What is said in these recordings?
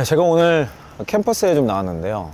제가 오늘 캠퍼스에 좀 나왔는데요.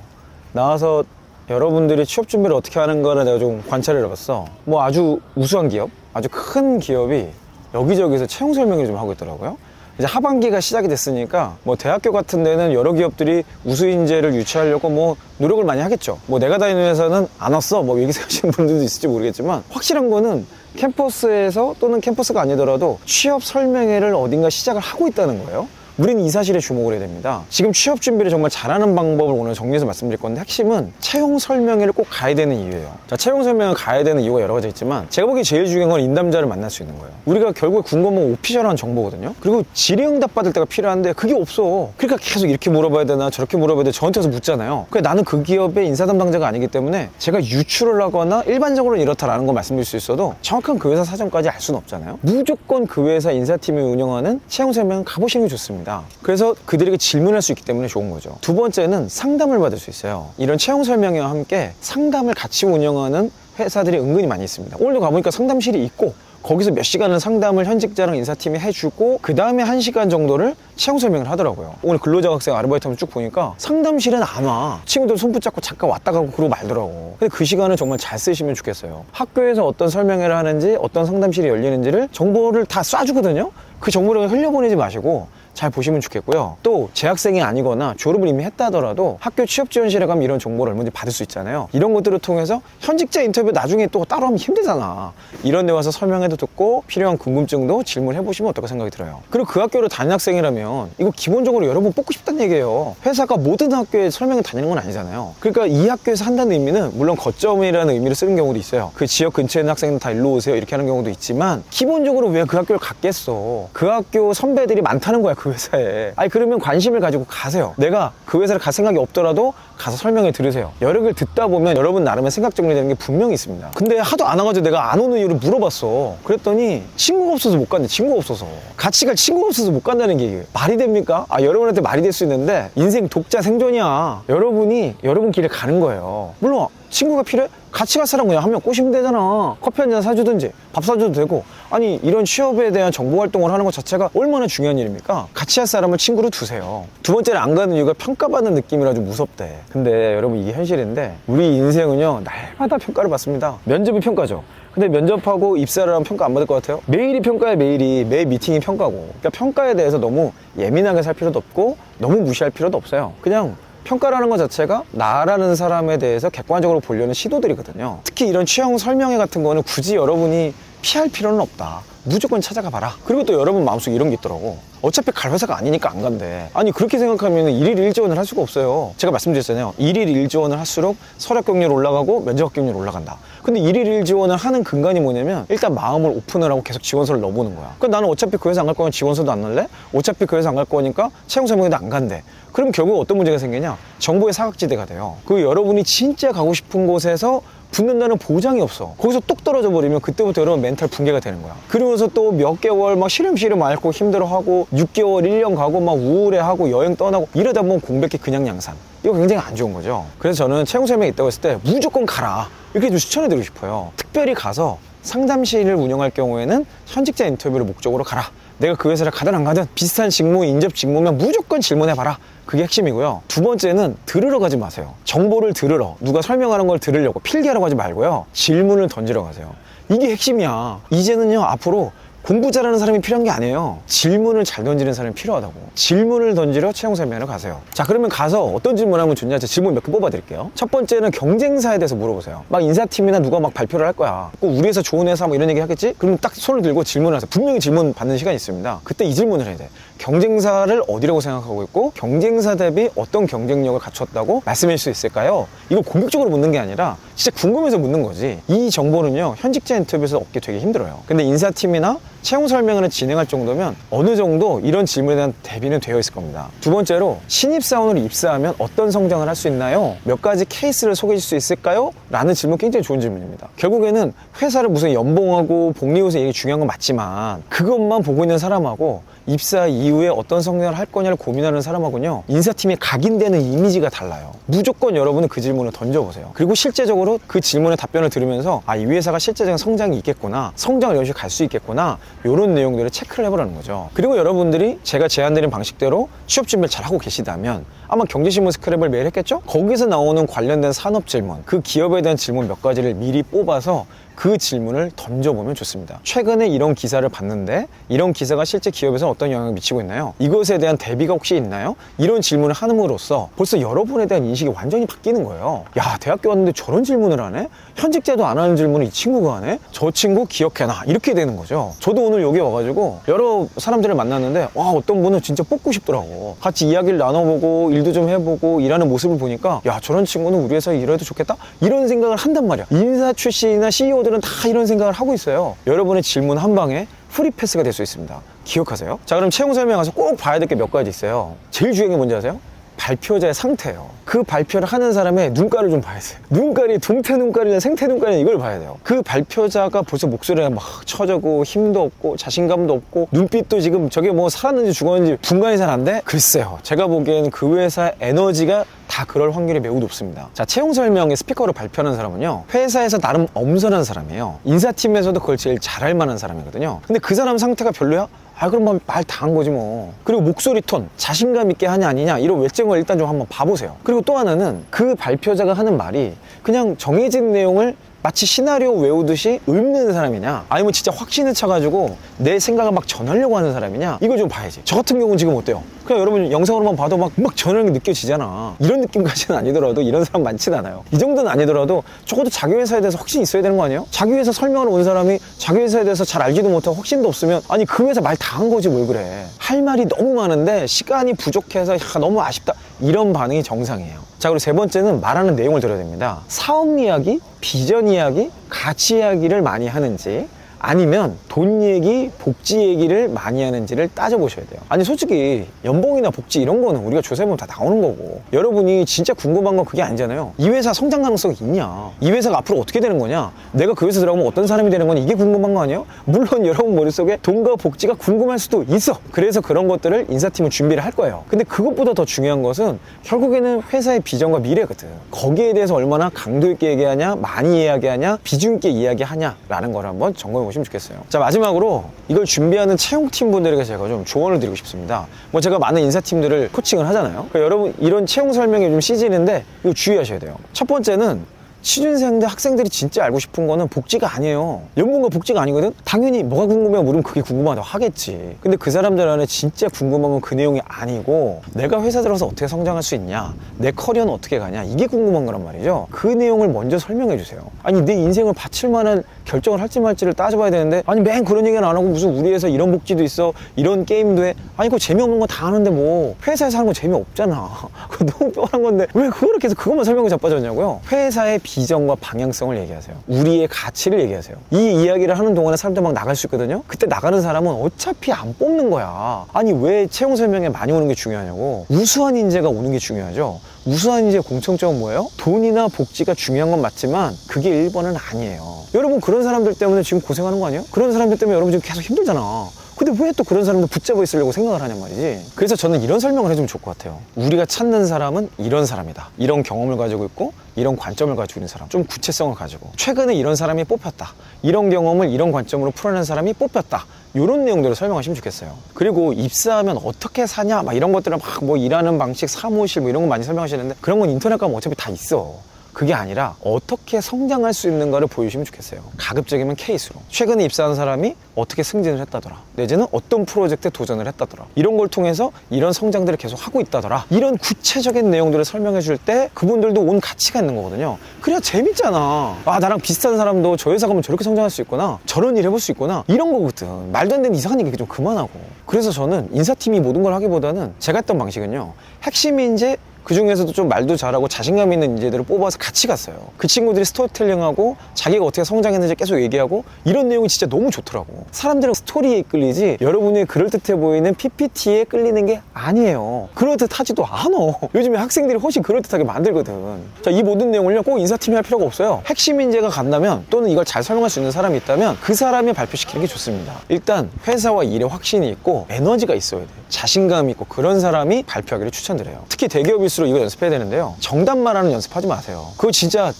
나와서 여러분들이 취업 준비를 어떻게 하는 거를 내가 좀 관찰을 해봤어. 뭐 아주 우수한 기업, 아주 큰 기업이 여기저기서 채용 설명회를 좀 하고 있더라고요. 이제 하반기가 시작이 됐으니까 뭐 대학교 같은 데는 여러 기업들이 우수 인재를 유치하려고 뭐 노력을 많이 하겠죠. 뭐 내가 다니는 회사는 안 왔어 뭐 얘기 생각하시는 분들도 있을지 모르겠지만, 확실한 거는 캠퍼스에서 또는 캠퍼스가 아니더라도 취업 설명회를 어딘가 시작을 하고 있다는 거예요. 우리는 이 사실에 주목을 해야 됩니다. 지금 취업 준비를 정말 잘하는 방법을 오늘 정리해서 말씀드릴 건데, 핵심은 채용 설명회를 꼭 가야 되는 이유예요. 자, 채용 설명회 가야 되는 이유가 여러 가지 있지만, 제가 보기에 제일 중요한 건 인담자를 만날 수 있는 거예요. 우리가 결국에 궁금한 오피셜한 정보거든요. 그리고 질의응답 받을 때가 필요한데 그게 없어. 그러니까 계속 이렇게 물어봐야 되나 저렇게 물어봐야 되나 저한테 와서 묻잖아요. 그러니까 나는 그 기업의 인사 담당자가 아니기 때문에 제가 유출을 하거나 일반적으로는 이렇다라는 거 말씀드릴 수 있어도 정확한 그 회사 사정까지 알 수는 없잖아요. 무조건 그 회사 인사팀이 운영하는 채용 설명회 가보시는 게 좋습니다. 그래서 그들에게 질문할 수 있기 때문에 좋은 거죠. 두 번째는 상담을 받을 수 있어요. 이런 채용 설명회와 함께 상담을 같이 운영하는 회사들이 은근히 많이 있습니다. 오늘도 가보니까 상담실이 있고, 거기서 몇 시간은 상담을 현직자랑 인사팀이 해주고, 그 다음에 1시간 정도를 채용 설명을 하더라고요. 오늘 근로자 학생 아르바이트 하면 쭉 보니까 상담실은 안 와. 친구들 손 붙잡고 잠깐 왔다 가고 그러고 말더라고. 근데 그 시간을 정말 잘 쓰시면 좋겠어요. 학교에서 어떤 설명회를 하는지, 어떤 상담실이 열리는지를 정보를 다 쏴주거든요. 그 정보를 흘려보내지 마시고 잘 보시면 좋겠고요. 또 재학생이 아니거나 졸업을 이미 했다 하더라도 학교 취업지원실에 가면 이런 정보를 얼마든지 받을 수 있잖아요. 이런 것들을 통해서 현직자 인터뷰 나중에 또 따로 하면 힘들잖아. 이런 데 와서 설명회도 듣고 필요한 궁금증도 질문해 보시면 어떨까 생각이 들어요. 그리고 그 학교를 다니는 학생이라면 이거 기본적으로 여러분 뽑고 싶다는 얘기예요. 회사가 모든 학교에 설명회 다니는 건 아니잖아요. 그러니까 이 학교에서 한다는 의미는 물론 거점이라는 의미를 쓰는 경우도 있어요. 그 지역 근처에 있는 학생들 다 일로 오세요 이렇게 하는 경우도 있지만, 기본적으로 왜 그 학교를 갔겠어. 그 학교 선배들이 많다는 거야 그 회사에. 아니 그러면 관심을 가지고 가세요. 내가 그 회사를 갈 생각이 없더라도 가서 설명회 들으세요. 여러 개를 듣다 보면 여러분 나름의 생각 정리되는 게 분명히 있습니다. 근데 하도 안 와가지고 내가 안 오는 이유를 물어봤어. 그랬더니 친구가 없어서 못 간대. 친구가 없어서. 같이 갈 친구가 없어서 못 간다는 게 말이 됩니까? 여러분한테 말이 될 수 있는데 인생 독자 생존이야. 여러분이 여러분 길에 가는 거예요. 물론 친구가 필요해? 같이 갈 사람 그냥 한 명 꼬시면 되잖아. 커피 한 잔 사주든지 밥 사줘도 되고. 아니 이런 취업에 대한 정보 활동을 하는 것 자체가 얼마나 중요한 일입니까? 같이 할 사람을 친구로 두세요. 두 번째는 안 가는 이유가 평가받는 느낌이라 좀 무섭대. 근데 여러분 이게 현실인데, 우리 인생은요 날마다 평가를 받습니다. 면접이 평가죠. 근데 면접하고 입사를 하면 평가 안 받을 것 같아요? 매일이 평가야. 매일이. 매 미팅이 평가고. 그러니까 평가에 대해서 너무 예민하게 살 필요도 없고 너무 무시할 필요도 없어요. 그냥 평가라는 것 자체가 나라는 사람에 대해서 객관적으로 보려는 시도들이거든요. 특히 이런 취업 설명회 같은 거는 굳이 여러분이 피할 필요는 없다. 무조건 찾아가 봐라. 그리고 또 여러분 마음속에 이런 게 있더라고. 어차피 갈 회사가 아니니까 안 간대. 아니 그렇게 생각하면 일일 일지원을 할 수가 없어요. 제가 말씀드렸잖아요. 일일 일지원을 할수록 서력 경률 올라가고 면접 경률 올라간다. 근데 일일 일지원을 하는 근간이 뭐냐면, 일단 마음을 오픈을 하고 계속 지원서를 넣어보는 거야. 그러니까 나는 어차피 그 회사 안 갈 거면 지원서도 안 넣을래? 어차피 그 회사 안 갈 거니까 채용 설명회도 안 간대. 그럼 결국 어떤 문제가 생기냐? 정보의 사각지대가 돼요. 그 여러분이 진짜 가고 싶은 곳에서 붙는다는 보장이 없어. 거기서 뚝 떨어져 버리면 그때부터 여러분 멘탈 붕괴가 되는 거야. 그러면서 또 몇 개월 막 시름시름 앓고 힘들어하고 6개월 1년 가고 막 우울해하고 여행 떠나고 이러다 보면 공백기 그냥 양산. 이거 굉장히 안 좋은 거죠. 그래서 저는 채용 설명회 있다고 했을 때 무조건 가라, 이렇게 좀 추천해드리고 싶어요. 특별히 가서 상담실을 운영할 경우에는 현직자 인터뷰를 목적으로 가라. 내가 그 회사를 가든 안 가든 비슷한 직무, 인접 직무면 무조건 질문해봐라. 그게 핵심이고요. 두 번째는 들으러 가지 마세요. 정보를 들으러, 누가 설명하는 걸 들으려고 필기하러 가지 말고요. 질문을 던지러 가세요. 이게 핵심이야. 이제는요, 앞으로 공부 잘하는 사람이 필요한 게 아니에요. 질문을 잘 던지는 사람이 필요하다고. 질문을 던지러 채용 설명회를 가세요. 자, 그러면 가서 어떤 질문하면 좋냐? 제가 질문 몇 개 뽑아드릴게요. 첫 번째는 경쟁사에 대해서 물어보세요. 막 인사팀이나 누가 막 발표를 할 거야. 꼭 우리 회사 좋은 회사 뭐 이런 얘기 하겠지? 그러면 딱 손을 들고 질문을 하세요. 분명히 질문 받는 시간이 있습니다. 그때 이 질문을 해야 돼. 경쟁사를 어디라고 생각하고 있고 경쟁사 대비 어떤 경쟁력을 갖췄다고 말씀해 줄 수 있을까요? 이거 공격적으로 묻는 게 아니라 진짜 궁금해서 묻는 거지. 이 정보는요, 현직자 인터뷰에서 얻기 되게 힘들어요. 근데 인사팀이나 채용 설명회를 진행할 정도면 어느 정도 이런 질문에 대한 대비는 되어 있을 겁니다. 두 번째로, 신입사원으로 입사하면 어떤 성장을 할 수 있나요? 몇 가지 케이스를 소개해 줄 수 있을까요? 라는 질문 굉장히 좋은 질문입니다. 결국에는 회사를 무슨 연봉하고 복리후생 얘기 중요한 건 맞지만, 그것만 보고 있는 사람하고 입사 이후에 어떤 성장을 할 거냐를 고민하는 사람하고는요, 인사팀에 각인되는 이미지가 달라요. 무조건 여러분은 그 질문을 던져보세요. 그리고 실제적으로 그 질문의 답변을 들으면서 이 회사가 실제적인 성장이 있겠구나, 성장을 연续 갈 수 있겠구나 이런 내용들을 체크를 해보라는 거죠. 그리고 여러분들이 제가 제안드린 방식대로 취업 준비를 잘 하고 계시다면 아마 경제신문 스크랩을 매일 했겠죠? 거기서 나오는 관련된 산업 질문, 그 기업에 대한 질문 몇 가지를 미리 뽑아서 그 질문을 던져보면 좋습니다. 최근에 이런 기사를 봤는데 이런 기사가 실제 기업에서 어떤 영향을 미치고 있나요? 이것에 대한 대비가 혹시 있나요? 이런 질문을 함으로써 벌써 여러분에 대한 인식이 완전히 바뀌는 거예요. 야, 대학교 왔는데 저런 질문을 하네? 현직자도 안 하는 질문을 이 친구가 하네? 저 친구 기억해놔. 이렇게 되는 거죠. 저도 오늘 여기 와가지고 여러 사람들을 만났는데 와, 어떤 분은 진짜 뽑고 싶더라고. 같이 이야기를 나눠보고 일도 좀 해보고 일하는 모습을 보니까 야, 저런 친구는 우리 회사에 일해도 좋겠다? 이런 생각을 한단 말이야. 인사 출신이나 CEO들은 다 이런 생각을 하고 있어요. 여러분의 질문 한 방에 프리 패스가 될 수 있습니다. 기억하세요? 자, 그럼 채용 설명 가서 꼭 봐야 될 게 몇 가지 있어요. 제일 중요한 게 뭔지 아세요? 발표자의 상태예요. 그 발표를 하는 사람의 눈깔을 좀 봐야 돼요. 눈깔이 동태 눈깔이냐 생태 눈깔이냐 이걸 봐야 돼요. 그 발표자가 벌써 목소리가 막 처져고 힘도 없고 자신감도 없고 눈빛도 지금 저게 뭐 살았는지 죽었는지 분간이 잘 안 돼? 글쎄요. 제가 보기에는 그 회사의 에너지가 다 그럴 확률이 매우 높습니다. 자, 채용 설명의 스피커로 발표하는 사람은요, 회사에서 나름 엄선한 사람이에요. 인사팀에서도 그걸 제일 잘할 만한 사람이거든요. 근데 그 사람 상태가 별로야? 아, 그럼 뭐 말 다 한 거지 뭐. 그리고 목소리 톤, 자신감 있게 하냐 아니냐 이런 외적을 일단 좀 한번 봐보세요. 그리고 또 하나는 그 발표자가 하는 말이 그냥 정해진 내용을 마치 시나리오 외우듯이 읊는 사람이냐, 아니면 진짜 확신을 차가지고 내 생각을 막 전하려고 하는 사람이냐, 이걸 좀 봐야지. 저 같은 경우는 지금 어때요? 그냥 여러분 영상으로만 봐도 막 전하는 게 느껴지잖아. 이런 느낌까지는 아니더라도, 이런 사람 많진 않아요. 이 정도는 아니더라도 적어도 자기 회사에 대해서 확신이 있어야 되는 거 아니에요? 자기 회사 설명을 온 사람이 자기 회사에 대해서 잘 알지도 못하고 확신도 없으면, 아니 그 회사 말 다 한 거지 뭘 그래. 할 말이 너무 많은데 시간이 부족해서 야, 너무 아쉽다, 이런 반응이 정상이에요. 자, 그리고 세 번째는 말하는 내용을 들어야 됩니다. 사업 이야기, 비전 이야기, 가치 이야기를 많이 하는지, 아니면 돈 얘기, 복지 얘기를 많이 하는지를 따져보셔야 돼요. 아니 솔직히 연봉이나 복지 이런 거는 우리가 조사해보면 다 나오는 거고, 여러분이 진짜 궁금한 건 그게 아니잖아요. 이 회사 성장 가능성이 있냐, 이 회사가 앞으로 어떻게 되는 거냐, 내가 그 회사 들어가면 어떤 사람이 되는 거냐, 이게 궁금한 거 아니에요? 물론 여러분 머릿속에 돈과 복지가 궁금할 수도 있어. 그래서 그런 것들을 인사팀은 준비를 할 거예요. 근데 그것보다 더 중요한 것은 결국에는 회사의 비전과 미래거든. 거기에 대해서 얼마나 강도 있게 얘기하냐, 많이 이야기하냐, 비중 있게 이야기하냐 라는 걸 한번 점검해 보시면 좋겠어요. 자, 마지막으로 이걸 준비하는 채용팀 분들에게 제가 좀 조언을 드리고 싶습니다. 뭐 제가 많은 인사팀들을 코칭을 하잖아요. 그러니까 여러분 이런 채용 설명이 좀 시즌인데 이거 주의하셔야 돼요. 첫 번째는 취준생들, 학생들이 진짜 알고 싶은 거는 복지가 아니에요. 연봉과 복지가 아니거든? 당연히 뭐가 궁금해 물으면 그게 궁금하다고 하겠지. 근데 그 사람들 안에 진짜 궁금한 건 그 내용이 아니고, 내가 회사 들어서 어떻게 성장할 수 있냐, 내 커리어는 어떻게 가냐, 이게 궁금한 거란 말이죠. 그 내용을 먼저 설명해 주세요. 아니 내 인생을 바칠 만한 결정을 할지 말지를 따져봐야 되는데, 아니 맨 그런 얘기는 안 하고 무슨 우리 회사 이런 복지도 있어, 이런 게임도 해. 아니 그거 재미없는 거 다 하는데 뭐 회사에서 하는 거 재미없잖아. 그거 너무 뻔한 건데 왜 그거를 계속 그것만 설명을 자빠졌냐고요. 회사의 비전과 방향성을 얘기하세요. 우리의 가치를 얘기하세요. 이 이야기를 하는 동안에 사람들 막 나갈 수 있거든요. 그때 나가는 사람은 어차피 안 뽑는 거야. 아니 왜 채용 설명에 많이 오는 게 중요하냐고. 우수한 인재가 오는 게 중요하죠. 우수한 인재의 공통점은 뭐예요? 돈이나 복지가 중요한 건 맞지만 그게 1번은 아니에요. 여러분 그런 사람들 때문에 지금 고생하는 거 아니에요? 그런 사람들 때문에 여러분 지금 계속 힘들잖아. 근데 왜 또 그런 사람들 붙잡아 있으려고 생각을 하냔 말이지. 그래서 저는 이런 설명을 해주면 좋을 것 같아요. 우리가 찾는 사람은 이런 사람이다. 이런 경험을 가지고 있고 이런 관점을 가지고 있는 사람, 좀 구체성을 가지고 최근에 이런 사람이 뽑혔다, 이런 경험을 이런 관점으로 풀어낸 사람이 뽑혔다, 이런 내용들을 설명하시면 좋겠어요. 그리고 입사하면 어떻게 사냐 막 이런 것들을 막 뭐 일하는 방식, 사무실 뭐 이런 거 많이 설명하시는데 그런 건 인터넷 가면 어차피 다 있어. 그게 아니라 어떻게 성장할 수 있는가를 보여주시면 좋겠어요. 가급적이면 케이스로. 최근에 입사한 사람이 어떻게 승진을 했다더라, 내지는 어떤 프로젝트에 도전을 했다더라, 이런 걸 통해서 이런 성장들을 계속 하고 있다더라, 이런 구체적인 내용들을 설명해 줄 때 그분들도 온 가치가 있는 거거든요. 그래야 재밌잖아. 아, 나랑 비슷한 사람도 저 회사 가면 저렇게 성장할 수 있구나, 저런 일 해볼 수 있구나, 이런 거거든. 말도 안 되는 이상한 얘기 좀 그만하고. 그래서 저는 인사팀이 모든 걸 하기보다는 제가 했던 방식은요, 핵심 인재, 그 중에서도 좀 말도 잘하고 자신감 있는 인재들을 뽑아서 같이 갔어요. 그 친구들이 스토리텔링하고 자기가 어떻게 성장했는지 계속 얘기하고, 이런 내용이 진짜 너무 좋더라고. 사람들은 스토리에 끌리지 여러분이 그럴듯해 보이는 PPT에 끌리는 게 아니에요. 그럴듯하지도 않아. 요즘에 학생들이 훨씬 그럴듯하게 만들거든. 자, 이 모든 내용을요 꼭 인사팀이 할 필요가 없어요. 핵심 인재가 간다면, 또는 이걸 잘 설명할 수 있는 사람이 있다면 그 사람이 발표시키는 게 좋습니다. 일단 회사와 일에 확신이 있고 에너지가 있어야 돼요. 자신감이 있고 그런 사람이 발표하기를 추천드려요. 특히 대기업일수록 이거 연습해야 되는데요, 정답 말하는 연습하지 마세요. 그거 진짜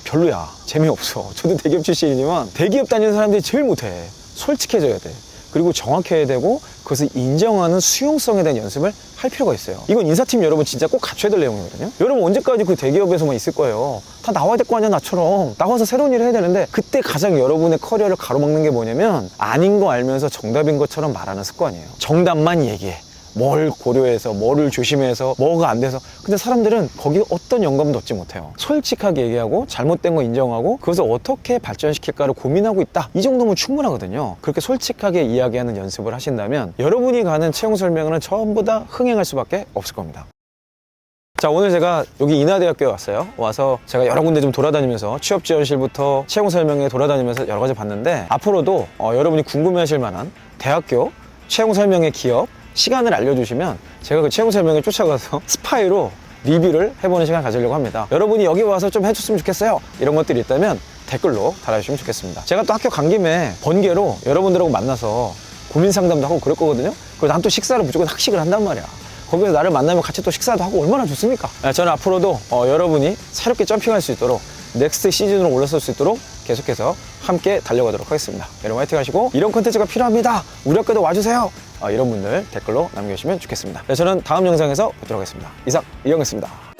별로야. 재미없어. 저도 대기업 출신이지만 대기업 다니는 사람들이 제일 못해. 솔직해져야 돼. 그리고 정확해야 되고 그것을 인정하는 수용성에 대한 연습을 할 필요가 있어요. 이건 인사팀 여러분 진짜 꼭 갖춰야 될 내용이거든요. 여러분 언제까지 그 대기업에서만 있을 거예요. 다 나와야 될 거 아니야. 나처럼 나와서 새로운 일을 해야 되는데, 그때 가장 여러분의 커리어를 가로막는 게 뭐냐면 아닌 거 알면서 정답인 것처럼 말하는 습관이에요. 정답만 얘기해. 뭘 고려해서, 뭐를 조심해서, 뭐가 안 돼서. 근데 사람들은 거기에 어떤 영감도 얻지 못해요. 솔직하게 얘기하고 잘못된 거 인정하고 그것을 어떻게 발전시킬까를 고민하고 있다, 이 정도면 충분하거든요. 그렇게 솔직하게 이야기하는 연습을 하신다면 여러분이 가는 채용 설명회는 전부 다 흥행할 수밖에 없을 겁니다. 자, 오늘 제가 여기 인하대학교에 왔어요. 와서 제가 여러 군데 좀 돌아다니면서 취업지원실부터 채용 설명회 돌아다니면서 여러 가지 봤는데, 앞으로도 여러분이 궁금해하실 만한 대학교 채용 설명회 기업 시간을 알려주시면 제가 그 채용 설명회 쫓아가서 스파이로 리뷰를 해보는 시간 가지려고 합니다. 여러분이 여기 와서 좀 해줬으면 좋겠어요, 이런 것들이 있다면 댓글로 달아주시면 좋겠습니다. 제가 또 학교 간 김에 번개로 여러분들하고 만나서 고민 상담도 하고 그럴 거거든요. 그리고 난 또 식사를 무조건 학식을 한단 말이야. 거기서 나를 만나면 같이 또 식사도 하고 얼마나 좋습니까? 저는 앞으로도 여러분이 새롭게 점핑할 수 있도록, 넥스트 시즌으로 올라설 수 있도록 계속해서 함께 달려가도록 하겠습니다. 여러분 화이팅 하시고, 이런 콘텐츠가 필요합니다, 우리 학교도 와주세요, 이런 분들 댓글로 남겨주시면 좋겠습니다. 저는 다음 영상에서 뵙도록 하겠습니다. 이상 이영이었습니다.